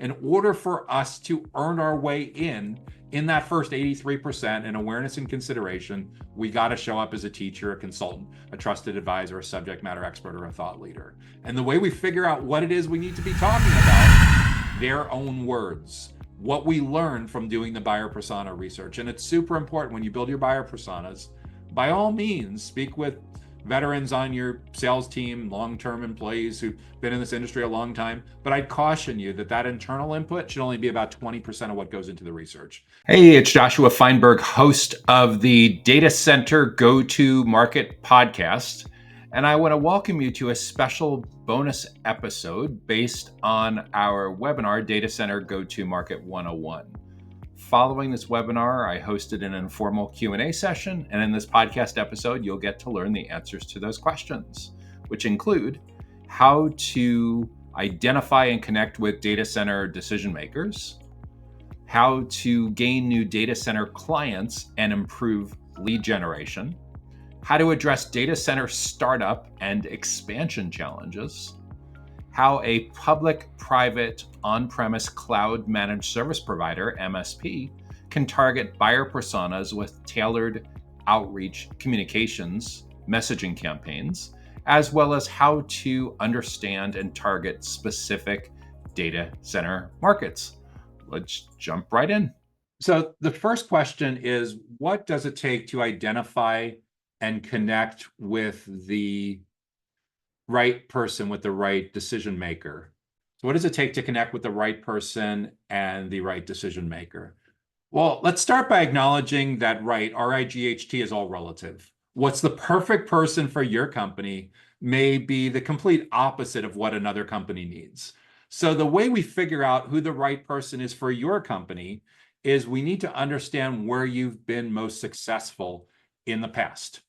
In order for us to earn our way in that first 83% in awareness and consideration, we got to show up as a teacher, a consultant, a trusted advisor, a subject matter expert, or a thought leader. And the way we figure out what it is we need to be talking about, their own words, what we learn from doing the buyer persona research. And it's super important when you build your buyer personas, by all means, speak with veterans on your sales team, long-term employees who've been in this industry a long time. But I'd caution you that that internal input should only be about 20% of what goes into the research. Hey, it's Joshua Feinberg, host of the Data Center Go-to-Market podcast. And I want to welcome you to a special bonus episode based on our webinar, Data Center Go-to-Market 101. Following this webinar, I hosted an informal Q&A session, and in this podcast episode, you'll get to learn the answers to those questions, which include how to identify and connect with data center decision makers, how to gain new data center clients and improve lead generation, how to address data center startup and expansion challenges, how a public-private on-premise cloud managed service provider, MSP, can target buyer personas with tailored outreach communications messaging campaigns, as well as how to understand and target specific data center markets. Let's jump right in. So the first question is, what does it take to identify and connect with the right person, with the right decision maker? So what does it take to connect with the right person and the right decision maker? Well, let's start by acknowledging that RIGHT is all relative. What's the perfect person for your company may be the complete opposite of what another company needs. So the way we figure out who the right person is for your company is we need to understand where you've been most successful in the past.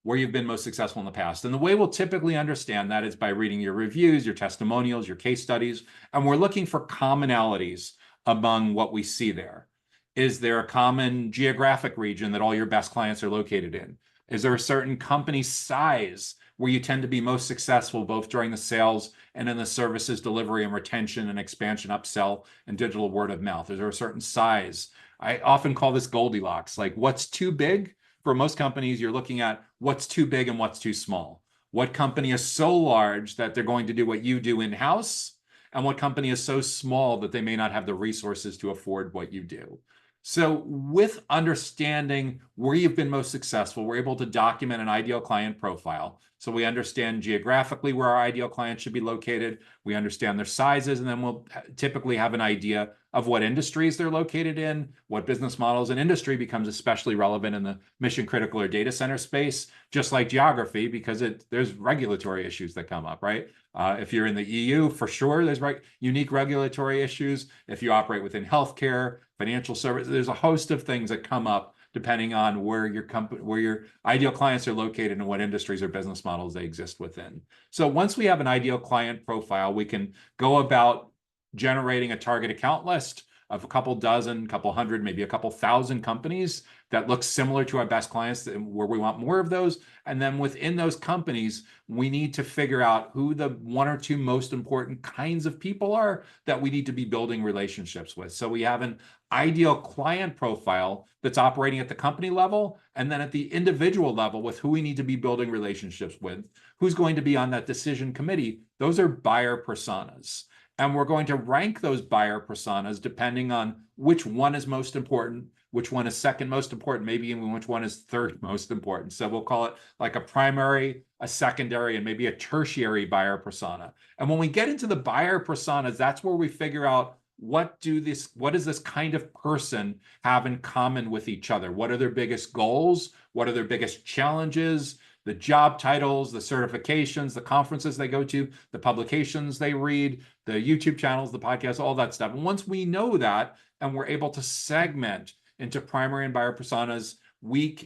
And the way we'll typically understand that is by reading your reviews, your testimonials, your case studies, and we're looking for commonalities among what we see there. Is there a common geographic region that all your best clients are located in? Is there a certain company size where you tend to be most successful, both during the sales and in the services delivery and retention and expansion, upsell, and digital word of mouth? Is there a certain size? I often call this Goldilocks, like what's too big? For most companies, you're looking at what's too big and what's too small. What company is so large that they're going to do what you do in-house, and what company is so small that they may not have the resources to afford what you do. So with understanding where you've been most successful, we're able to document an ideal client profile. So we understand geographically where our ideal client should be located. We understand their sizes, and then we'll typically have an idea of what industries they're located in, what business models, and industry becomes especially relevant in the mission critical or data center space, just like geography, because there's regulatory issues that come up, right? If you're in the EU, for sure, there's unique regulatory issues. If you operate within healthcare, financial services, there's a host of things that come up depending on where your ideal clients are located and what industries or business models they exist within. So once we have an ideal client profile, we can go about generating a target account list of a couple dozen, couple hundred, maybe a couple thousand companies that look similar to our best clients, where we want more of those. And then within those companies, we need to figure out who the one or two most important kinds of people are that we need to be building relationships with. So we have an ideal client profile that's operating at the company level, and then at the individual level with who we need to be building relationships with, who's going to be on that decision committee. Those are buyer personas. And we're going to rank those buyer personas depending on which one is most important, which one is second most important, maybe even which one is third most important. So we'll call it like a primary, a secondary, and maybe a tertiary buyer persona. And when we get into the buyer personas, that's where we figure out what does this kind of person have in common with each other? What are their biggest goals? What are their biggest challenges? The job titles, the certifications, the conferences they go to, the publications they read, the YouTube channels, the podcasts, all that stuff. And once we know that, and we're able to segment into primary and buyer personas,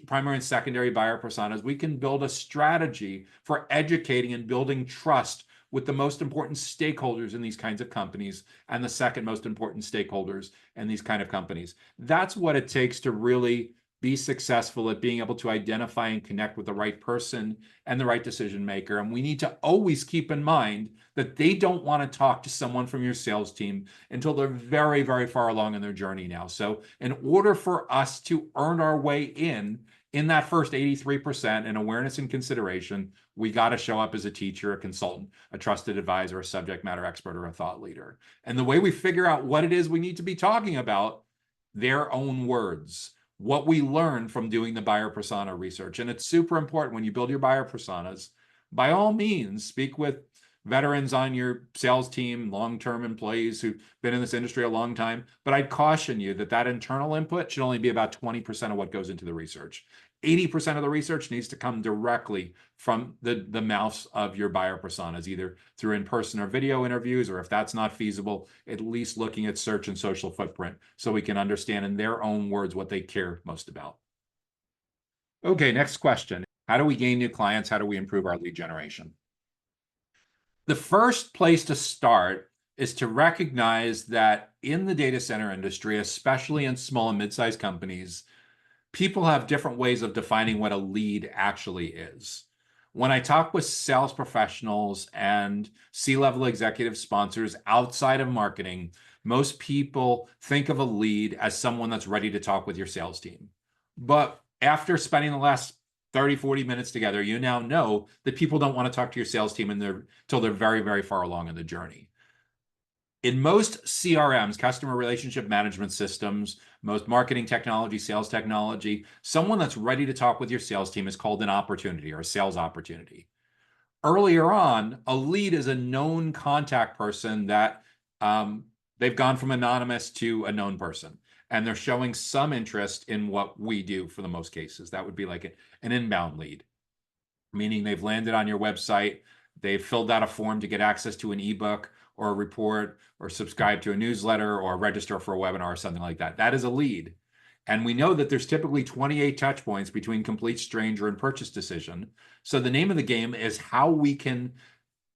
primary and secondary buyer personas, we can build a strategy for educating and building trust with the most important stakeholders in these kinds of companies and the second most important stakeholders in these kind of companies. That's what it takes to really be successful at being able to identify and connect with the right person and the right decision maker. And we need to always keep in mind that they don't want to talk to someone from your sales team until they're very, very far along in their journey now. So in order for us to earn our way in that first 83% in awareness and consideration, we got to show up as a teacher, a consultant, a trusted advisor, a subject matter expert, or a thought leader. And the way we figure out what it is we need to be talking about, their own words, what we learn from doing the buyer persona research. And it's super important when you build your buyer personas, by all means, speak with veterans on your sales team, long-term employees who've been in this industry a long time. But I'd caution you that internal input should only be about 20% of what goes into the research. 80% of the research needs to come directly from the mouths of your buyer personas, either through in-person or video interviews, or if that's not feasible, at least looking at search and social footprint so we can understand in their own words what they care most about. Okay, next question. How do we gain new clients? How do we improve our lead generation? The first place to start is to recognize that in the data center industry, especially in small and mid-sized companies, people have different ways of defining what a lead actually is. When I talk with sales professionals and C-level executive sponsors outside of marketing, most people think of a lead as someone that's ready to talk with your sales team. But after spending the last 30, 40 minutes together, you now know that people don't want to talk to your sales team until they're very, very far along in the journey. In most CRMs, customer relationship management systems, most marketing technology, sales technology, someone that's ready to talk with your sales team is called an opportunity or a sales opportunity. Earlier on, a lead is a known contact person that they've gone from anonymous to a known person, and they're showing some interest in what we do for the most cases. That would be like an inbound lead, meaning they've landed on your website, they've filled out a form to get access to an ebook or a report, or subscribe to a newsletter, or register for a webinar or something like that. That is a lead. And we know that there's typically 28 touch points between complete stranger and purchase decision. So the name of the game is how we can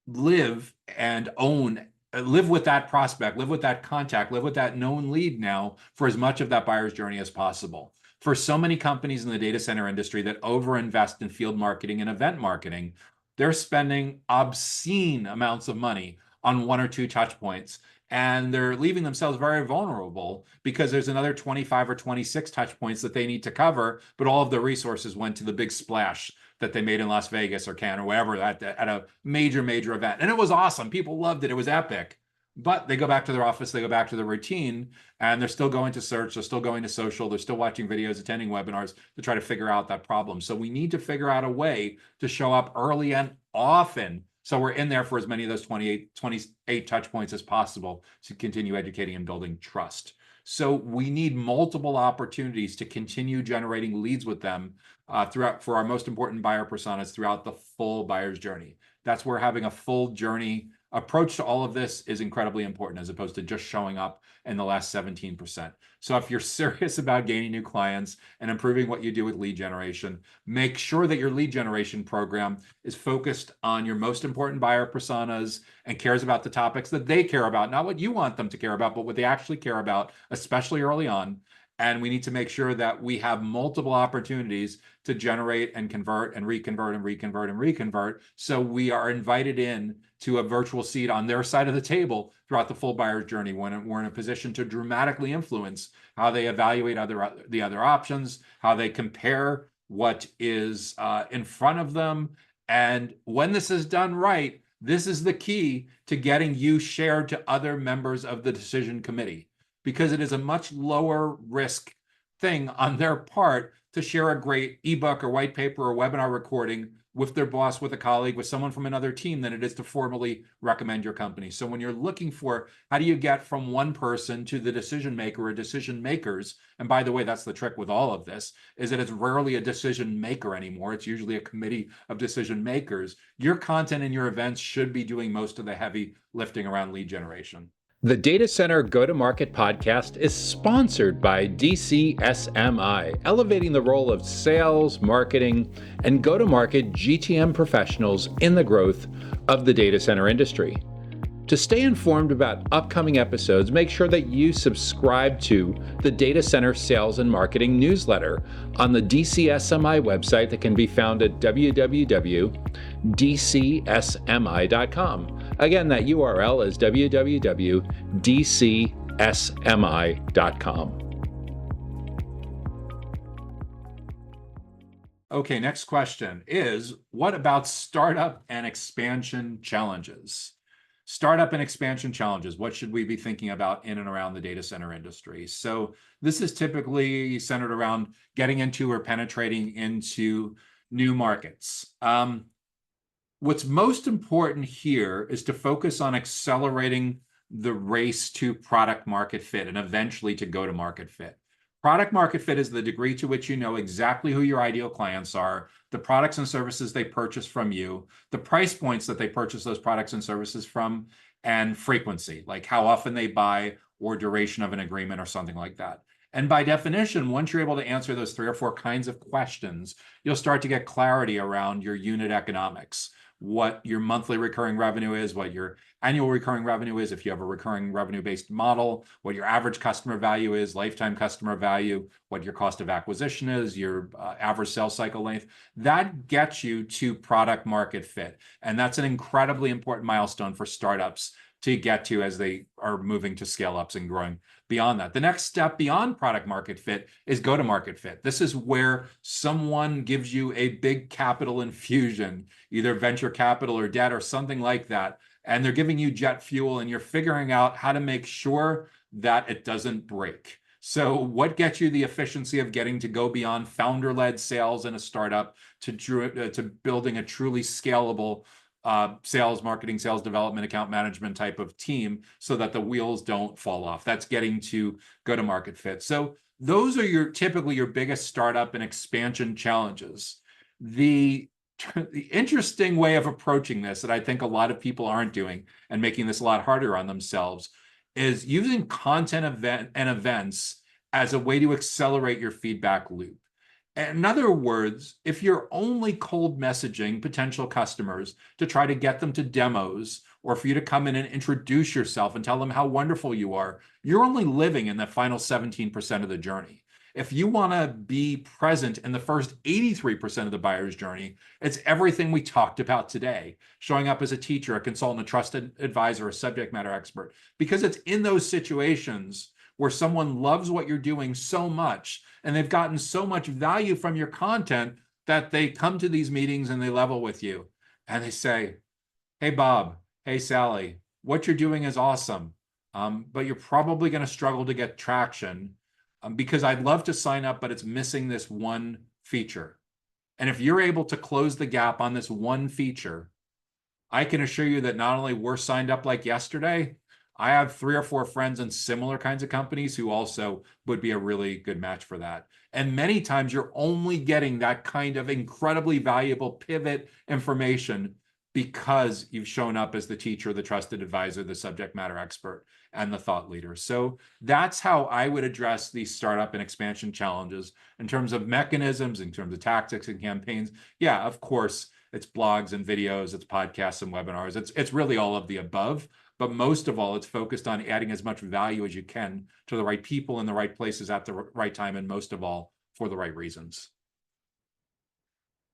live with that prospect, live with that contact, live with that known lead now for as much of that buyer's journey as possible. For so many companies in the data center industry that overinvest in field marketing and event marketing, they're spending obscene amounts of money on one or two touch points, and they're leaving themselves very vulnerable because there's another 25 or 26 touch points that they need to cover, but all of the resources went to the big splash that they made in Las Vegas or Cannes or wherever at a major event. And it was awesome. People loved it. It was epic. But they go back to their office, they go back to the routine, and they're still going to search, they're still going to social, they're still watching videos, attending webinars to try to figure out that problem. So we need to figure out a way to show up early and often, so we're in there for as many of those 28 touch points as possible to continue educating and building trust. So we need multiple opportunities to continue generating leads with them for our most important buyer personas throughout the full buyer's journey. That's where having a full journey approach to all of this is incredibly important, as opposed to just showing up in the last 17%. So if you're serious about gaining new clients and improving what you do with lead generation, make sure that your lead generation program is focused on your most important buyer personas and cares about the topics that they care about, not what you want them to care about, but what they actually care about, especially early on. And we need to make sure that we have multiple opportunities to generate and convert and reconvert and reconvert and reconvert. So we are invited in to a virtual seat on their side of the table throughout the full buyer's journey, when we're in a position to dramatically influence how they evaluate the other options, how they compare what is in front of them. And when this is done right, this is the key to getting you shared to other members of the decision committee, because it is a much lower risk thing on their part to share a great ebook or white paper or webinar recording with their boss, with a colleague, with someone from another team than it is to formally recommend your company. So when you're looking for how do you get from one person to the decision maker or decision makers, and by the way, that's the trick with all of this, is that it's rarely a decision maker anymore. It's usually a committee of decision makers. Your content and your events should be doing most of the heavy lifting around lead generation. The Data Center Go-to-Market podcast is sponsored by DCSMI, elevating the role of sales, marketing, and go-to-market GTM professionals in the growth of the data center industry. To stay informed about upcoming episodes, make sure that you subscribe to the Data Center Sales and Marketing newsletter on the DCSMI website that can be found at www.dcsmi.com. Again, that URL is www.dcsmi.com. Okay, next question is, what about startup and expansion challenges? Startup and expansion challenges, what should we be thinking about in and around the data center industry? So this is typically centered around getting into or penetrating into new markets. What's most important here is to focus on accelerating the race to product market fit and eventually to go to market fit. Product market fit is the degree to which you know exactly who your ideal clients are, the products and services they purchase from you, the price points that they purchase those products and services from, and frequency, like how often they buy or duration of an agreement or something like that. And by definition, once you're able to answer those 3 or 4 kinds of questions, you'll start to get clarity around your unit economics, what your monthly recurring revenue is, what your annual recurring revenue is, if you have a recurring revenue-based model, what your average customer value is, lifetime customer value, what your cost of acquisition is, your average sales cycle length. That gets you to product market fit. And that's an incredibly important milestone for startups to get to as they are moving to scale ups and growing beyond that. The next step beyond product market fit is go to market fit. This is where someone gives you a big capital infusion, either venture capital or debt or something like that, and they're giving you jet fuel and you're figuring out how to make sure that it doesn't break. So what gets you the efficiency of getting to go beyond founder-led sales in a startup to building a truly scalable sales, marketing, sales development, account management type of team so that the wheels don't fall off? That's getting to go to market fit. So those are typically your biggest startup and expansion challenges. The interesting way of approaching this that I think a lot of people aren't doing and making this a lot harder on themselves is using content events as a way to accelerate your feedback loop. In other words, if you're only cold messaging potential customers to try to get them to demos or for you to come in and introduce yourself and tell them how wonderful you are, you're only living in the final 17% of the journey. If you want to be present in the first 83% of the buyer's journey, it's everything we talked about today, showing up as a teacher, a consultant, a trusted advisor, a subject matter expert, because it's in those situations where someone loves what you're doing so much and they've gotten so much value from your content that they come to these meetings and they level with you and they say, hey, Bob, hey, Sally, what you're doing is awesome, but you're probably going to struggle to get traction because I'd love to sign up, but it's missing this one feature. And if you're able to close the gap on this one feature, I can assure you that not only we're signed up like yesterday, I have 3 or 4 friends in similar kinds of companies who also would be a really good match for that. And many times you're only getting that kind of incredibly valuable pivot information because you've shown up as the teacher, the trusted advisor, the subject matter expert, and the thought leader. So that's how I would address these startup and expansion challenges in terms of mechanisms, in terms of tactics and campaigns. Yeah, of course, it's blogs and videos, it's podcasts and webinars. It's really all of the above. But most of all, it's focused on adding as much value as you can to the right people in the right places at the right time, and most of all, for the right reasons.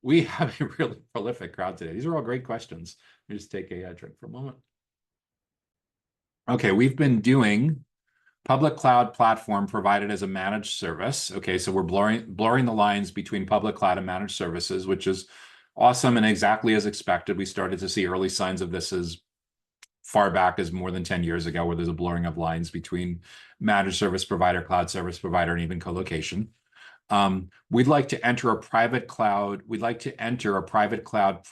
We have a really prolific crowd today. These are all great questions. Let me just take a drink for a moment. Okay, we've been doing public cloud platform provided as a managed service. Okay, so we're blurring the lines between public cloud and managed services, which is awesome and exactly as expected. We started to see early signs of this as far back as more than 10 years ago, where there's a blurring of lines between managed service provider, cloud service provider, and even co-location. We'd like to enter a private cloud. We'd like to enter a private cloud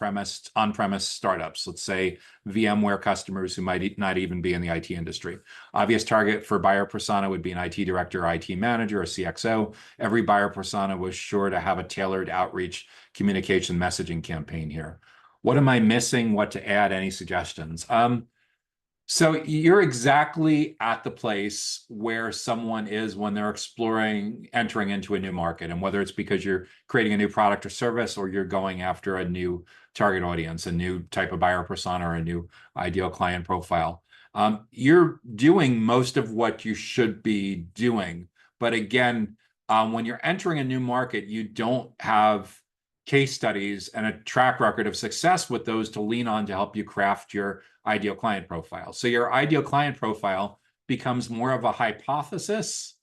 on-premise startups, let's say VMware customers who might not even be in the IT industry. Obvious target for buyer persona would be an IT director, IT manager, or CXO. Every buyer persona was sure to have a tailored outreach communication messaging campaign here. What am I missing? What to add? Any suggestions? So you're exactly at the place where someone is when they're entering into a new market, and whether it's because you're creating a new product or service, or you're going after a new target audience, a new type of buyer persona, or a new ideal client profile. You're doing most of what you should be doing. But again, when you're entering a new market, you don't have case studies and a track record of success with those to lean on to help you craft your ideal client profile. So your ideal client profile becomes more of a hypothesis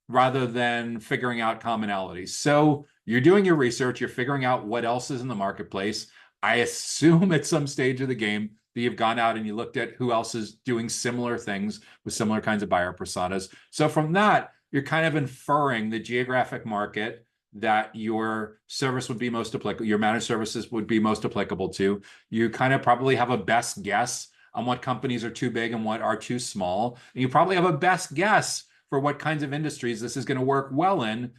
rather than figuring out commonalities. So you're doing your research, you're figuring out what else is in the marketplace. I assume at some stage of the game that you've gone out and you looked at who else is doing similar things with similar kinds of buyer personas. So from that, you're kind of inferring the geographic market that your service would be most applicable, your managed services would be most applicable to. You kind of probably have a best guess on what companies are too big and what are too small. And you probably have a best guess for what kinds of industries this is going to work well in,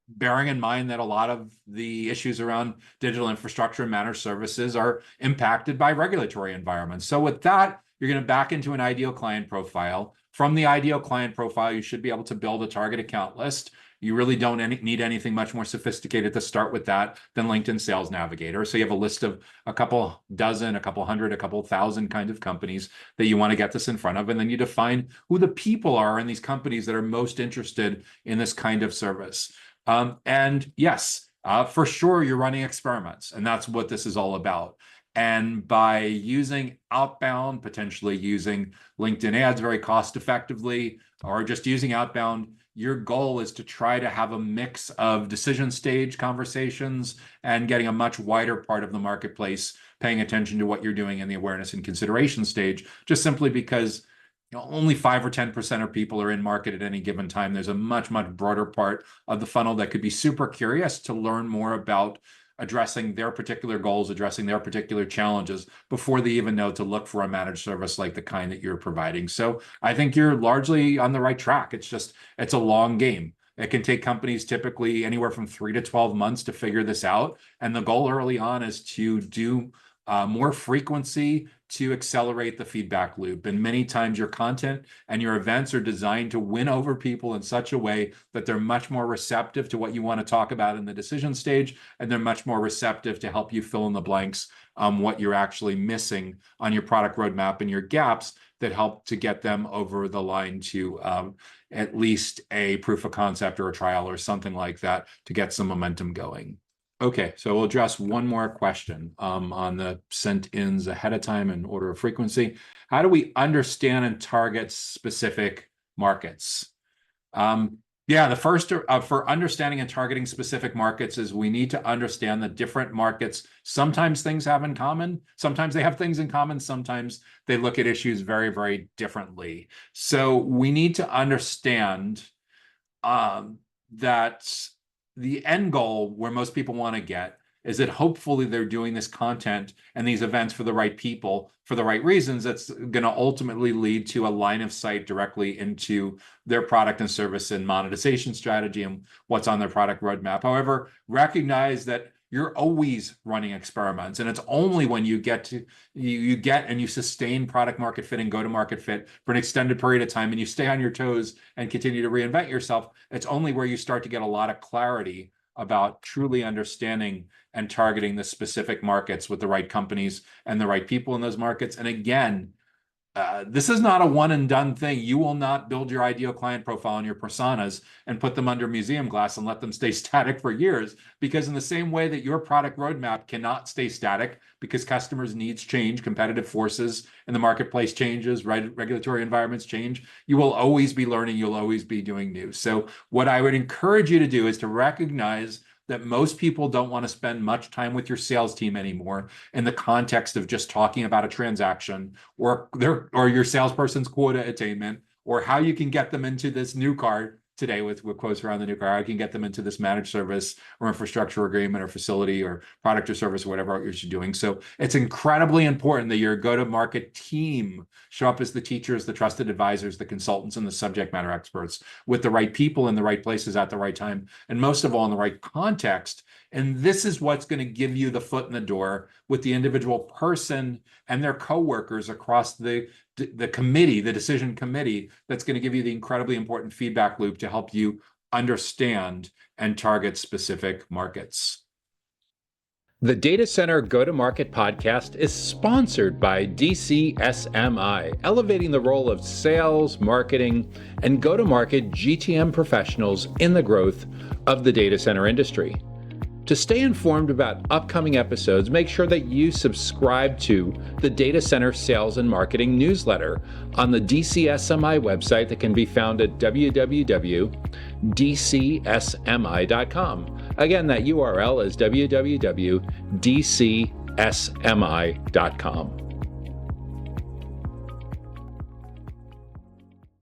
bearing in mind that a lot of the issues around digital infrastructure and managed services are impacted by regulatory environments. So with that, you're going to back into an ideal client profile. From the ideal client profile, you should be able to build a target account list. You really don't need anything much more sophisticated to start with that than LinkedIn Sales Navigator. So you have a list of a couple dozen, a couple hundred, a couple thousand kinds of companies that you want to get this in front of. And then you define who the people are in these companies that are most interested in this kind of service. And yes, for sure, you're running experiments, and that's what this is all about. And by using outbound, potentially using LinkedIn ads very cost effectively, or just using outbound, your goal is to try to have a mix of decision stage conversations and getting a much wider part of the marketplace paying attention to what you're doing in the awareness and consideration stage, just simply because only 5 or 10% of people are in market at any given time. There's a much, much broader part of the funnel that could be super curious to learn more about addressing their particular goals, addressing their particular challenges before they even know to look for a managed service like the kind that you're providing. So I think you're largely on the right track. It's a long game. It can take companies typically anywhere from 3 to 12 months to figure this out. And the goal early on is to do more frequency to accelerate the feedback loop. And many times your content and your events are designed to win over people in such a way that they're much more receptive to what you want to talk about in the decision stage, and they're much more receptive to help you fill in the blanks what you're actually missing on your product roadmap and your gaps that help to get them over the line to at least a proof of concept or a trial or something like that to get some momentum going. Okay, so we'll address one more question on the sent-ins ahead of time in order of frequency. How do we understand and target specific markets? Yeah, the first for understanding and targeting specific markets is we need to understand the different markets. Sometimes things have in common. Sometimes they have things in common. Sometimes they look at issues very, very differently. So we need to understand that the end goal where most people want to get is that hopefully they're doing this content and these events for the right people for the right reasons. That's going to ultimately lead to a line of sight directly into their product and service and monetization strategy and what's on their product roadmap. However, recognize that you're always running experiments, and it's only when you get and you sustain product market fit and go to market fit for an extended period of time and you stay on your toes and continue to reinvent yourself, it's only where you start to get a lot of clarity about truly understanding and targeting the specific markets with the right companies and the right people in those markets. And again, this is not a one and done thing. You will not build your ideal client profile and your personas and put them under museum glass and let them stay static for years, because in the same way that your product roadmap cannot stay static because customers' needs change, competitive forces in the marketplace changes, regulatory environments change, you will always be learning, you'll always be doing new. So what I would encourage you to do is to recognize that most people don't want to spend much time with your sales team anymore in the context of just talking about a transaction or your salesperson's quota attainment or how you can get them into this new car today with quotes around the new car. I can get them into this managed service or infrastructure agreement or facility or product or service or whatever you're doing. So it's incredibly important that your go-to-market team show up as the teachers, the trusted advisors, the consultants, and the subject matter experts with the right people in the right places at the right time, and most of all in the right context. And this is what's going to give you the foot in the door with the individual person and their coworkers across the committee, the decision committee, that's going to give you the incredibly important feedback loop to help you understand and target specific markets. The Data Center Go-to-Market podcast is sponsored by DCSMI, elevating the role of sales, marketing, and go-to-market GTM professionals in the growth of the data center industry. To stay informed about upcoming episodes, make sure that you subscribe to the Data Center Sales and Marketing newsletter on the DCSMI website that can be found at www.dcsmi.com. Again, that URL is www.dcsmi.com.